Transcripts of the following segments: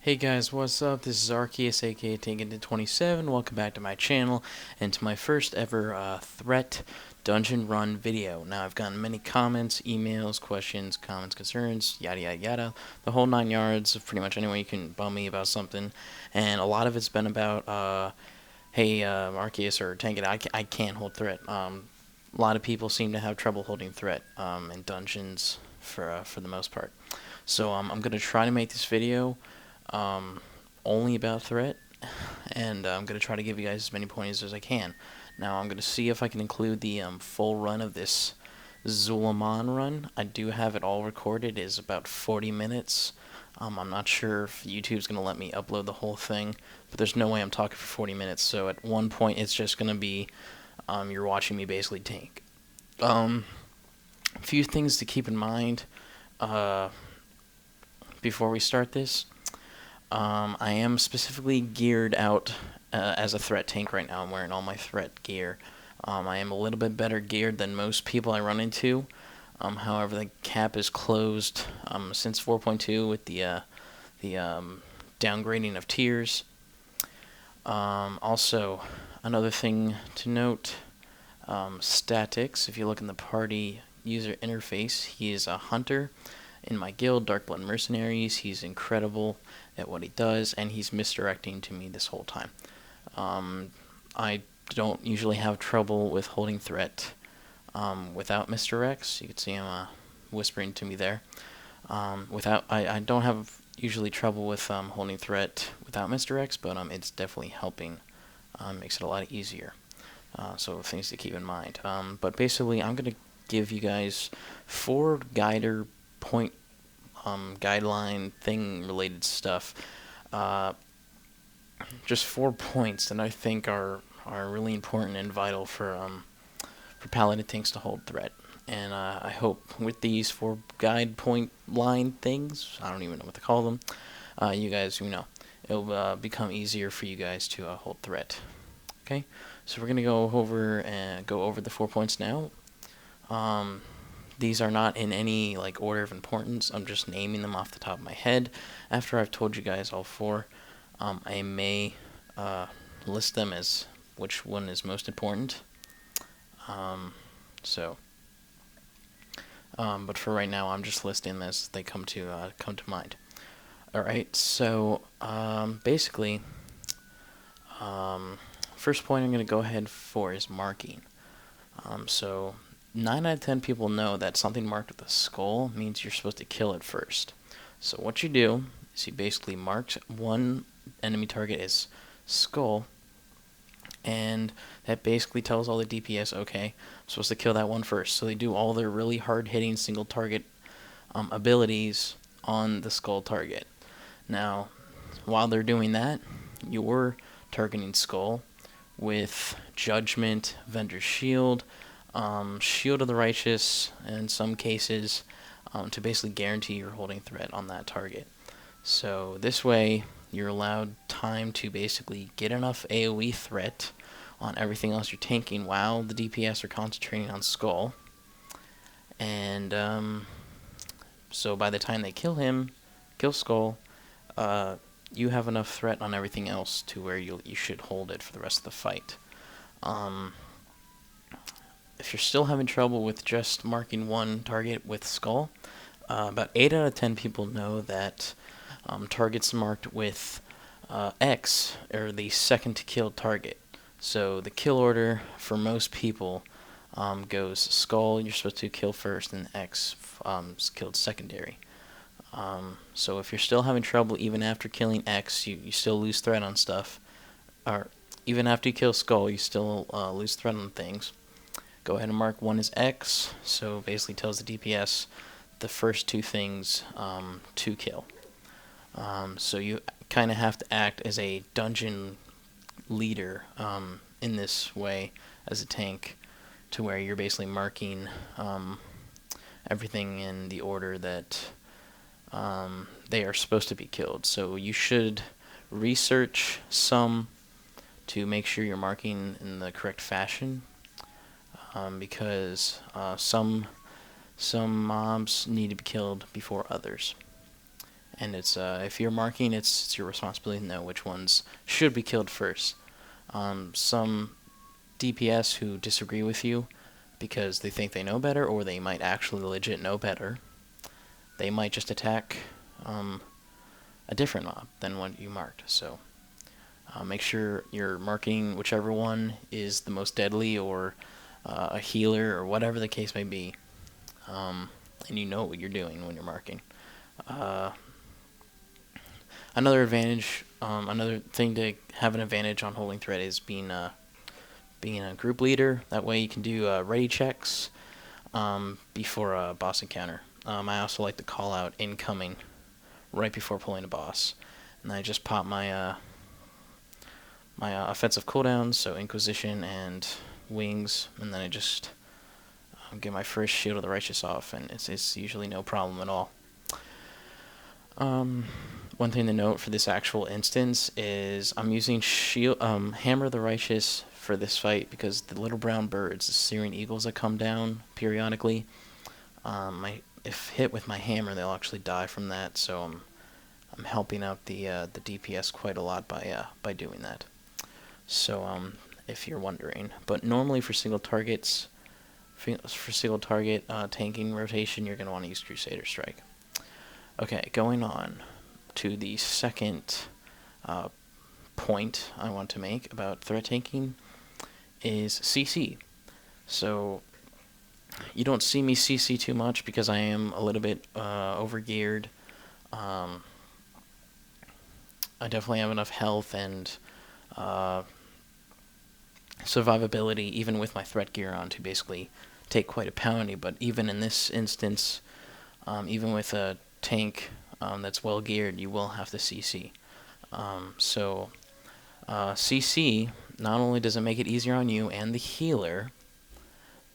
Hey guys, what's up? This is Arceus, aka Taken27. Welcome back to my channel and to my first ever threat dungeon run video. Now, I've gotten many comments, emails, questions, comments, concerns, yada yada yada, the whole 9 yards of pretty much anyone you can bum me about something. And a lot of it's been about, hey, Arceus or Tank It, I can't hold threat. A lot of people seem to have trouble holding threat in dungeons for the most part. So I'm going to try to make this video um, only about threat, and I'm going to try to give you guys as many pointers as I can. Now, I'm going to see if I can include the full run of this Zul'Aman run. I do have it all recorded. It is about 40 minutes. I'm not sure if YouTube's going to let me upload the whole thing, but there's no way I'm talking for 40 minutes, so at one point it's just going to be you're watching me basically tank. A few things to keep in mind before we start this. I am specifically geared out as a threat tank right now. I'm wearing all my threat gear. I am a little bit better geared than most people I run into. However, the cap is closed since 4.2 with the downgrading of tiers. Also, another thing to note, statics. If you look in the party user interface, he is a hunter in my guild, Darkblood Mercenaries. He's incredible at what he does, and he's misdirecting to me this whole time. I don't usually have trouble with holding threat without misdirects. You can see him whispering to me there. I don't have usually trouble with holding threat without misdirects, but it's definitely helping. Makes it a lot easier. So things to keep in mind. But basically, I'm going to give you guys 4 guider point guideline thing related stuff. Just 4 points that I think are really important and vital for paladin tanks to hold threat. And I hope with these 4 guide point line things, I don't even know what to call them, you guys, it'll become easier for you guys to hold threat. Okay, so we're gonna go over the 4 points now. These are not in any order of importance. I'm just naming them off the top of my head. After I've told you guys all 4, I may list them as which one is most important. But for right now, I'm just listing them as they come to mind. All right. So basically, first point I'm going to go ahead for is marking. So 9 out of 10 people know that something marked with a skull means you're supposed to kill it first. So what you do is you basically mark one enemy target as skull, and that basically tells all the DPS, okay, I'm supposed to kill that one first. So they do all their really hard-hitting single target abilities on the skull target. Now, while they're doing that, you're targeting skull with Judgment, Vendor's Shield, Shield of the Righteous, in some cases, to basically guarantee you're holding threat on that target. So this way, you're allowed time to basically get enough AoE threat on everything else you're tanking while the DPS are concentrating on Skull. And so by the time they kill Skull, you have enough threat on everything else to where you should hold it for the rest of the fight. If you're still having trouble with just marking one target with Skull, about 8 out of 10 people know that targets marked with X are the second to kill target. So the kill order for most people goes Skull, you're supposed to kill first, and X is killed secondary. So if you're still having trouble even after killing X, you still lose threat on stuff. Or even after you kill Skull, you still lose threat on things. Go ahead and mark one as X, so basically tells the DPS the first 2 things to kill. So you kind of have to act as a dungeon leader in this way as a tank, to where you're basically marking everything in the order that they are supposed to be killed. So you should research some to make sure you're marking in the correct fashion, because some mobs need to be killed before others. and it's if you're marking, it's your responsibility to know which ones should be killed first. Some DPS who disagree with you because they think they know better, or they might actually legit know better, they might just attack a different mob than what you marked. So make sure you're marking whichever one is the most deadly, or a healer, or whatever the case may be, and you know what you're doing when you're marking. Another advantage, another thing to have an advantage on holding threat is being a group leader. That way you can do ready checks before a boss encounter. I also like to call out incoming right before pulling a boss, and I just pop my offensive cooldowns, so Inquisition and Wings, and then I just get my first Shield of the Righteous off, and it's usually no problem at all. One thing to note for this actual instance is I'm using Hammer of the Righteous for this fight because the little brown birds, the Syrian eagles that come down periodically, if hit with my hammer, they'll actually die from that. So I'm helping out the DPS quite a lot by doing that. So if you're wondering, but normally for single target tanking rotation, you're gonna want to use Crusader Strike. Okay, going on to the second point I want to make about threat tanking is CC. So you don't see me CC too much because I am a little bit overgeared. I definitely have enough health and survivability, even with my threat gear on, to basically take quite a pounding. But even in this instance, even with a tank that's well geared, you will have to CC. CC, not only does it make it easier on you and the healer,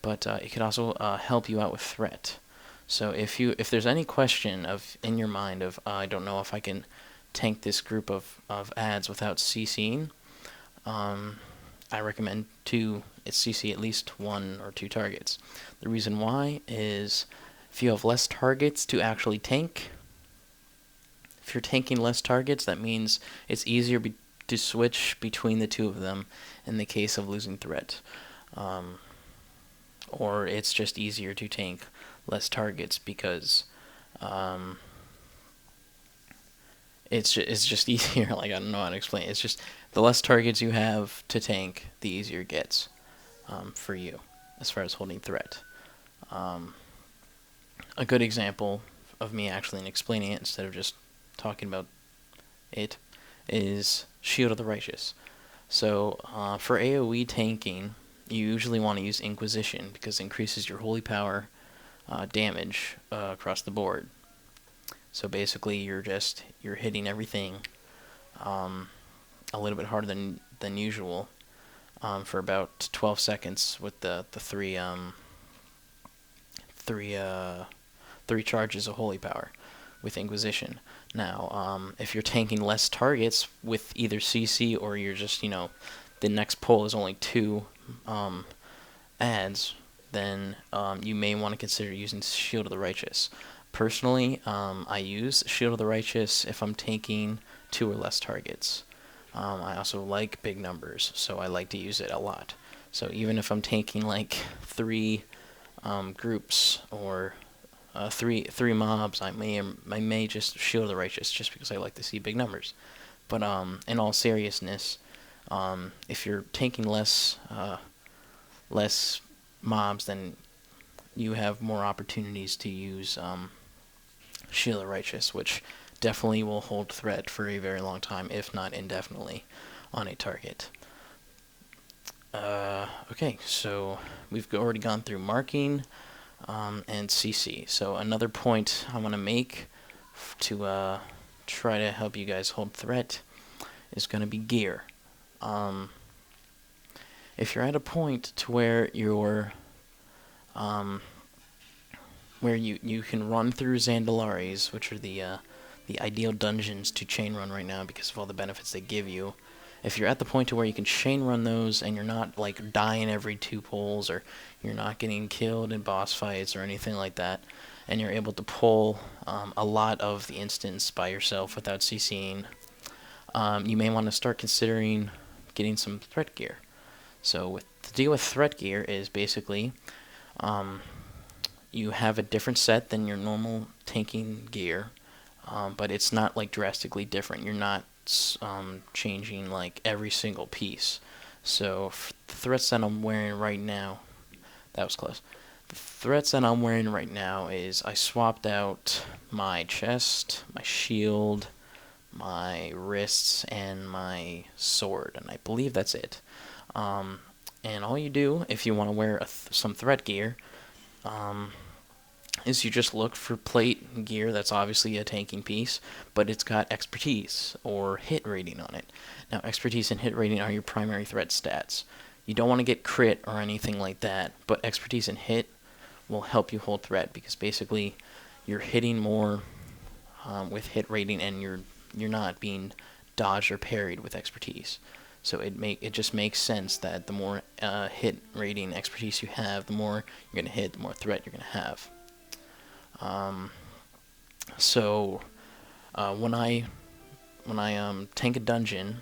but it can also help you out with threat. So if there's any question in your mind of I don't know if I can tank this group of ads without CCing, I recommend CC at least 1 or 2 targets. The reason why is if you have less targets to actually tank, if you're tanking less targets, that means it's easier to switch between the two of them in the case of losing threat. Or it's just easier to tank less targets because it's just easier. Like, I don't know how to explain it. It's just the less targets you have to tank, the easier it gets for you as far as holding threat. A good example of me actually explaining it instead of just talking about it is Shield of the Righteous. So for AoE tanking, you usually want to use Inquisition because it increases your holy power damage across the board. So basically, you're hitting everything a little bit harder than usual for about 12 seconds with the three charges of holy power with Inquisition. Now, if you're tanking less targets with either CC or you're just, the next pull is only 2 ads, then you may want to consider using Shield of the Righteous. Personally, I use Shield of the Righteous if I'm tanking 2 or less targets. I also like big numbers, so I like to use it a lot. So even if I'm tanking like 3 groups or three mobs, I may just Shield the Righteous just because I like to see big numbers. But in all seriousness, if you're tanking less mobs, then you have more opportunities to use Shield the Righteous, which definitely will hold threat for a very long time, if not indefinitely, on a target. Okay, so we've already gone through marking and CC. So another point I want to make to try to help you guys hold threat is going to be gear. If you're at a point to where you're where you can run through Zandalaris, which are the ideal dungeons to chain run right now because of all the benefits they give you. If you're at the point to where you can chain run those and you're not like dying every 2 pulls, or you're not getting killed in boss fights or anything like that, and you're able to pull a lot of the instance by yourself without CCing, you may want to start considering getting some threat gear. So the deal with threat gear is basically you have a different set than your normal tanking gear, but it's not like drastically different. You're not changing like every single piece. So the threats that I'm wearing right now, that was close. The threats that I'm wearing right now is I swapped out my chest, my shield, my wrists, and my sword, and I believe that's it. And all you do if you want to wear some threat gear is you just look for plate gear that's obviously a tanking piece, but it's got expertise or hit rating on it. Now, expertise and hit rating are your primary threat stats. You don't want to get crit or anything like that, but expertise and hit will help you hold threat because basically you're hitting more with hit rating and you're not being dodged or parried with expertise. So it just makes sense that the more hit rating expertise you have, the more you're gonna hit, the more threat you're gonna have. So when I tank a dungeon,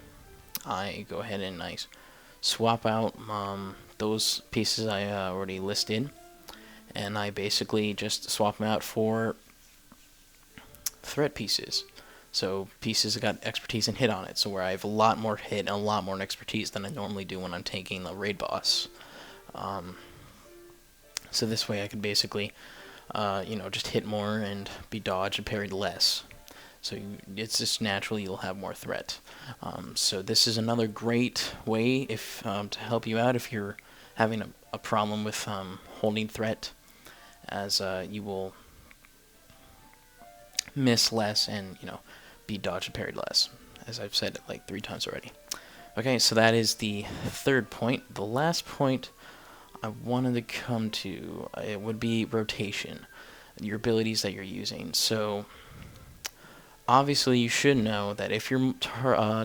I go ahead and I swap out those pieces I already listed, and I basically just swap them out for threat pieces. So pieces that got expertise and hit on it, so where I have a lot more hit and a lot more expertise than I normally do when I'm tanking a raid boss. So this way I could basically, just hit more and be dodged and parried less. So it's just naturally you'll have more threat. So this is another great way if to help you out if you're having a problem with holding threat, as you will miss less and be dodged and parried less, as I've said it like 3 times already. Okay, so that is the third point. The last point I wanted to come to, it would be rotation, your abilities that you're using. So obviously you should know that if you're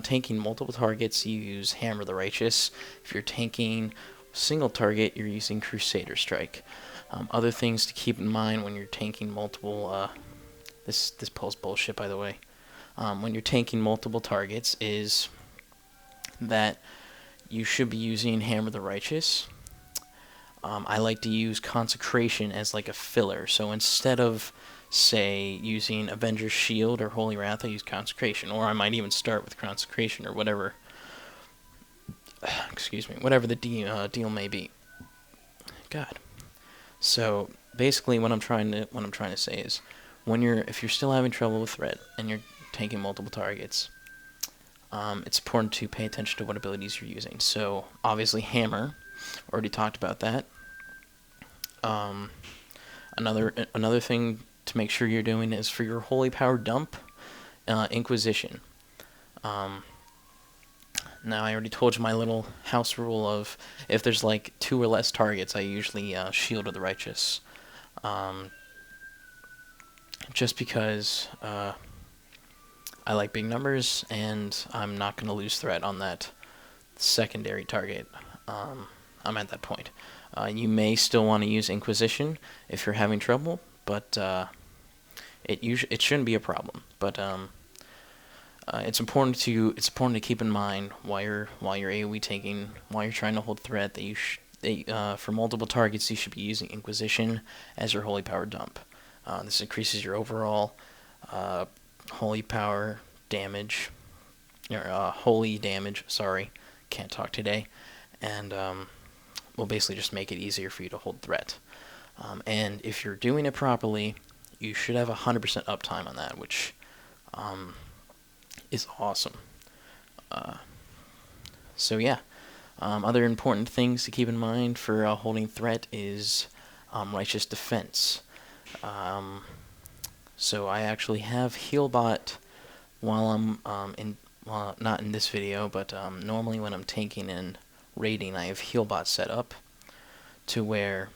tanking multiple targets, you use Hammer the Righteous. If you're tanking single target, you're using Crusader Strike. Other things to keep in mind when you're tanking multiple, this poll's bullshit by the way. When you're tanking multiple targets is that you should be using Hammer the Righteous. I like to use Consecration as like a filler. So instead of, say, using Avenger's Shield or Holy Wrath, I use Consecration. Or I might even start with Consecration or whatever. Whatever the deal may be. God. So basically, what I'm trying to say is, if you're still having trouble with threat and you're tanking multiple targets, it's important to pay attention to what abilities you're using. So obviously Hammer, already talked about that. Another thing to make sure you're doing is for your Holy Power dump, Inquisition. Now I already told you my little house rule of if there's like 2 or less targets, I usually Shield of the Righteous. Just because I like big numbers, and I'm not going to lose threat on that secondary target. I'm at that point. You may still want to use Inquisition if you're having trouble, but it shouldn't be a problem. But it's important to keep in mind while you're AoE tanking, while you're trying to hold threat, that for multiple targets you should be using Inquisition as your Holy Power dump. This increases your overall holy power damage, or holy damage, sorry, can't talk today, and will basically just make it easier for you to hold threat. And if you're doing it properly, you should have 100% uptime on that, which is awesome. So yeah, other important things to keep in mind for holding threat is Righteous Defense. So I actually have Healbot while I'm not in this video, but normally when I'm tanking and raiding, I have Healbot set up to where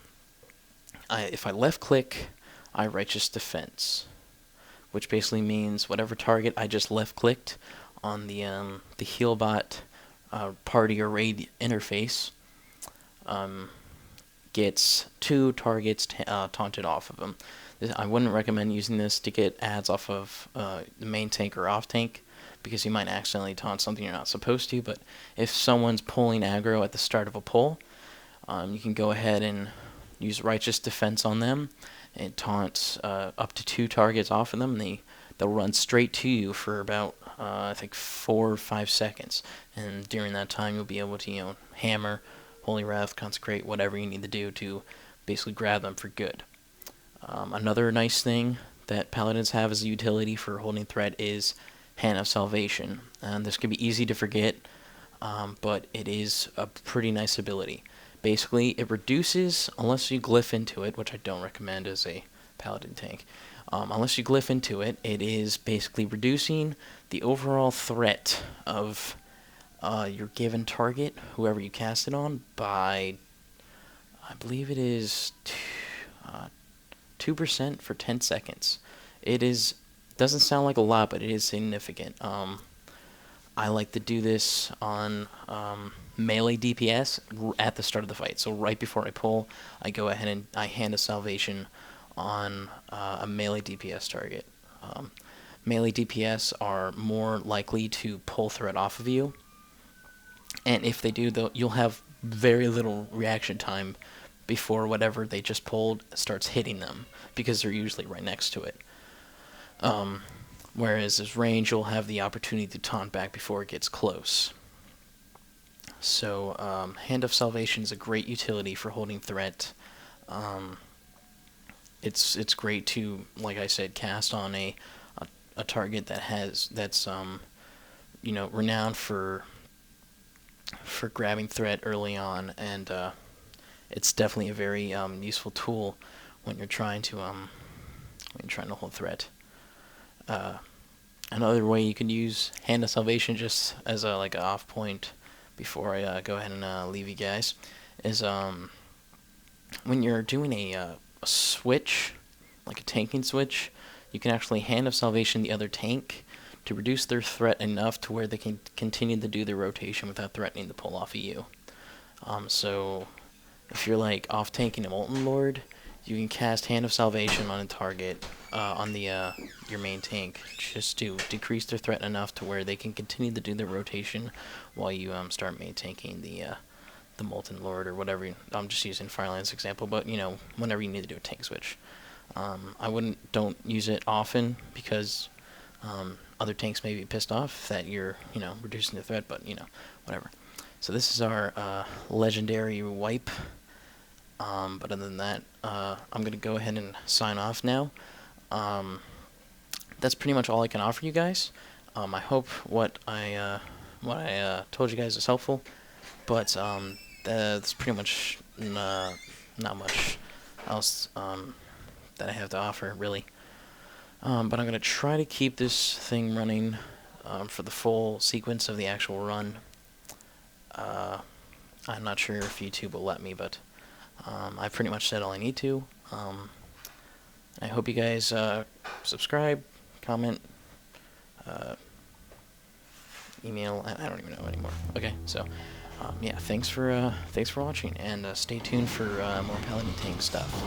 if I left click, I Righteous Defense, which basically means whatever target I just left clicked on the Healbot party or raid interface, gets 2 targets taunted off of him. I wouldn't recommend using this to get ads off of the main tank or off tank, because you might accidentally taunt something you're not supposed to. But if someone's pulling aggro at the start of a pull, you can go ahead and use Righteous Defense on them and taunt up to 2 targets off of them. They'll run straight to you for about I think 4 or 5 seconds, and during that time you'll be able to hammer, Holy Wrath, Consecrate, whatever you need to do to basically grab them for good. Another nice thing that Paladins have as a utility for holding threat is Hand of Salvation, and this can be easy to forget, but it is a pretty nice ability. Basically, it reduces, unless you glyph into it, which I don't recommend as a Paladin tank, unless you glyph into it, it is basically reducing the overall threat of your given target, whoever you cast it on, by, I believe it is 2% for 10 seconds. Doesn't sound like a lot, but it is significant. I like to do this on melee DPS at the start of the fight. So right before I pull, I go ahead and I Hand of Salvation on a melee DPS target. Melee DPS are more likely to pull threat off of you, and if they do, you'll have very little reaction time before whatever they just pulled starts hitting them, because they're usually right next to it. Whereas as range, you'll have the opportunity to taunt back before it gets close. So Hand of Salvation is a great utility for holding threat. It's great to, like I said, cast on a target that's renowned for grabbing threat early on, and it's definitely a very useful tool when you're trying to hold threat. Another way you can use Hand of Salvation, just as a like an off point before I go ahead and leave you guys, is when you're doing a switch, like a tanking switch, you can actually Hand of Salvation the other tank to reduce their threat enough to where they can continue to do their rotation without threatening to pull off of you. So if you're like off tanking a Molten Lord, you can cast Hand of Salvation on a target on your main tank, just to decrease their threat enough to where they can continue to do their rotation while you start main tanking the Molten Lord or whatever. I'm just using Fireland's example, but whenever you need to do a tank switch, don't use it often, because other tanks may be pissed off that you're reducing the threat, but whatever. So this is our legendary wipe. But other than that, I'm going to go ahead and sign off now. That's pretty much all I can offer you guys. I hope what I told you guys is helpful, but that's pretty much not much else that I have to offer, really. But I'm going to try to keep this thing running for the full sequence of the actual run. I'm not sure if YouTube will let me, but I pretty much said all I need to. I hope you guys subscribe, comment, email. I don't even know anymore. Okay, so yeah, thanks for watching, and stay tuned for more Paladin tank stuff.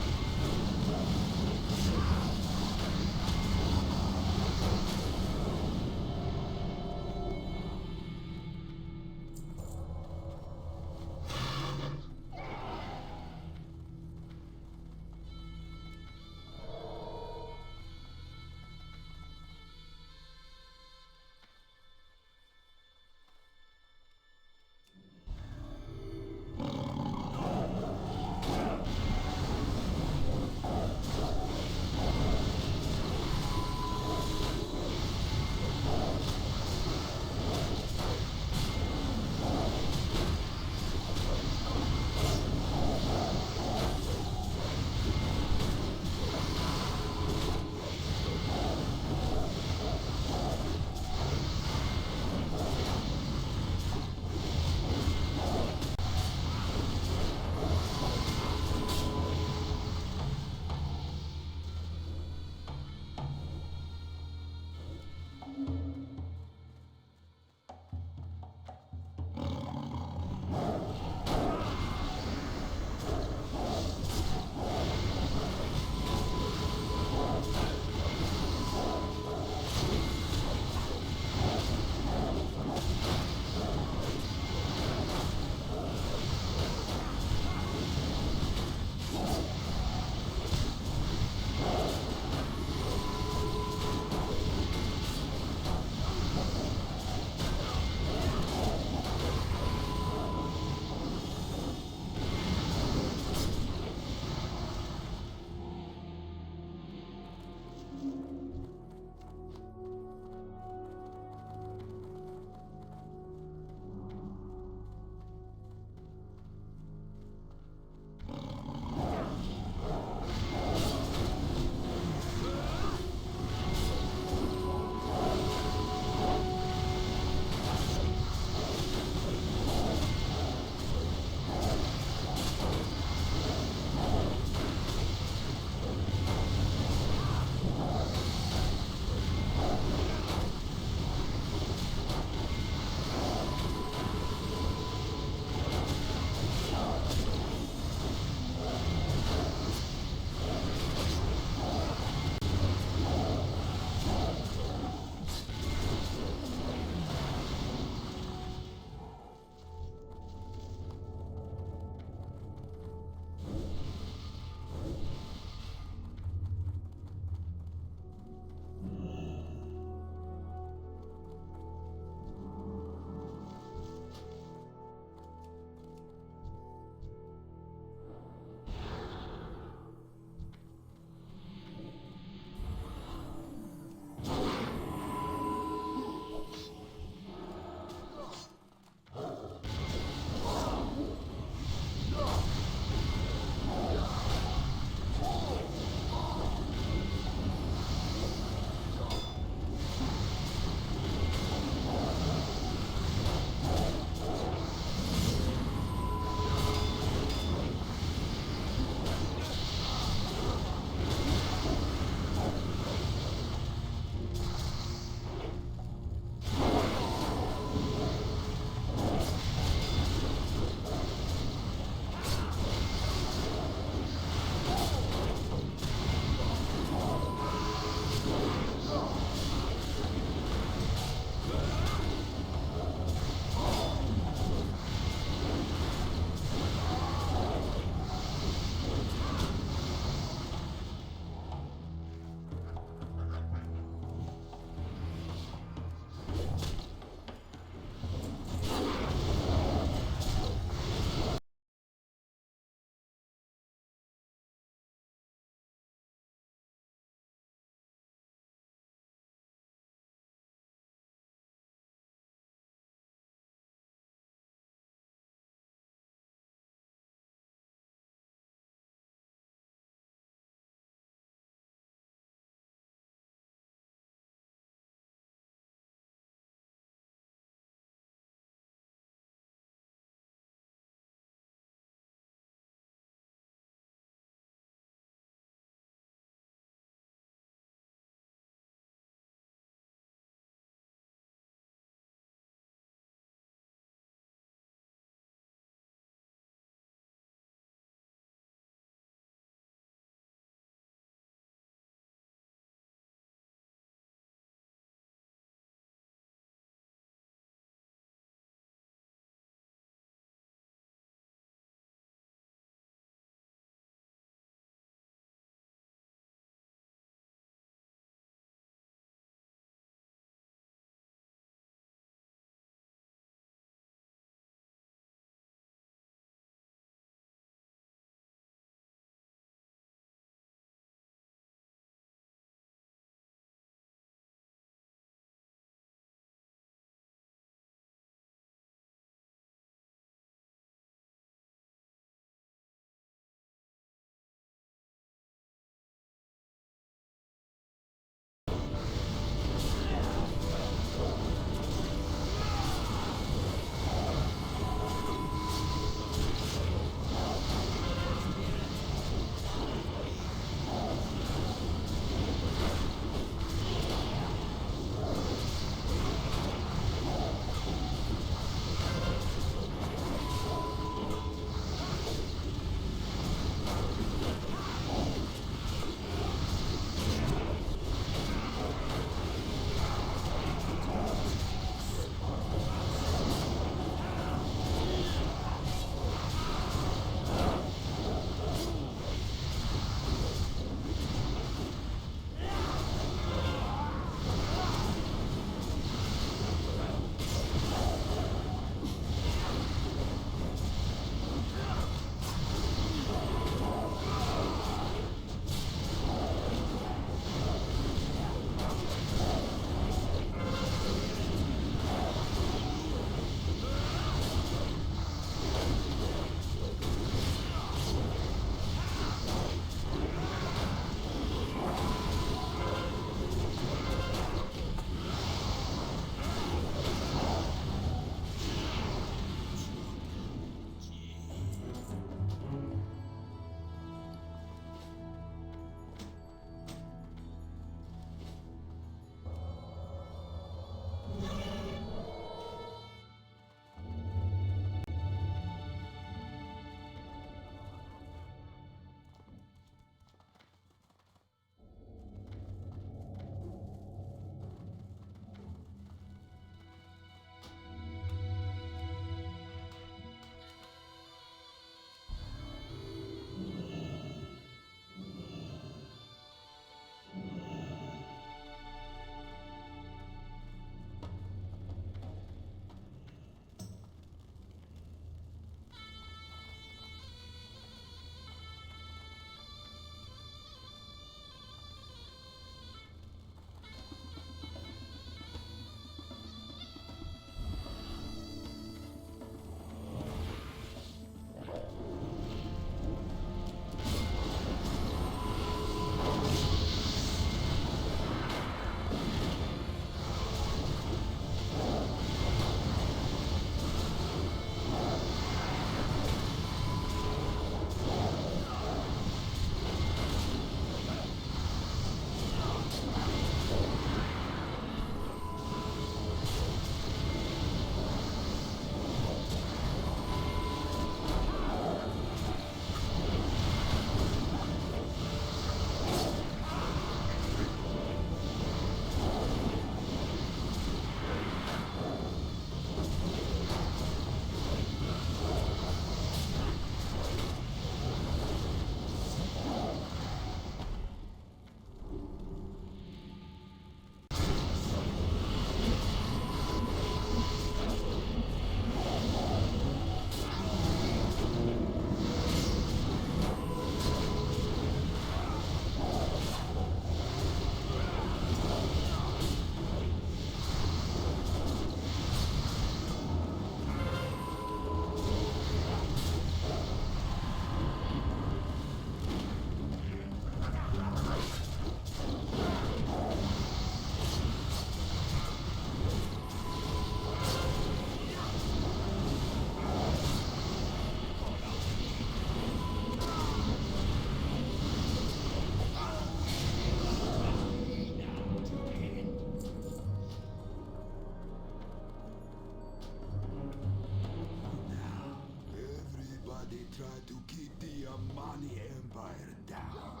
try to keep the Amani Empire down.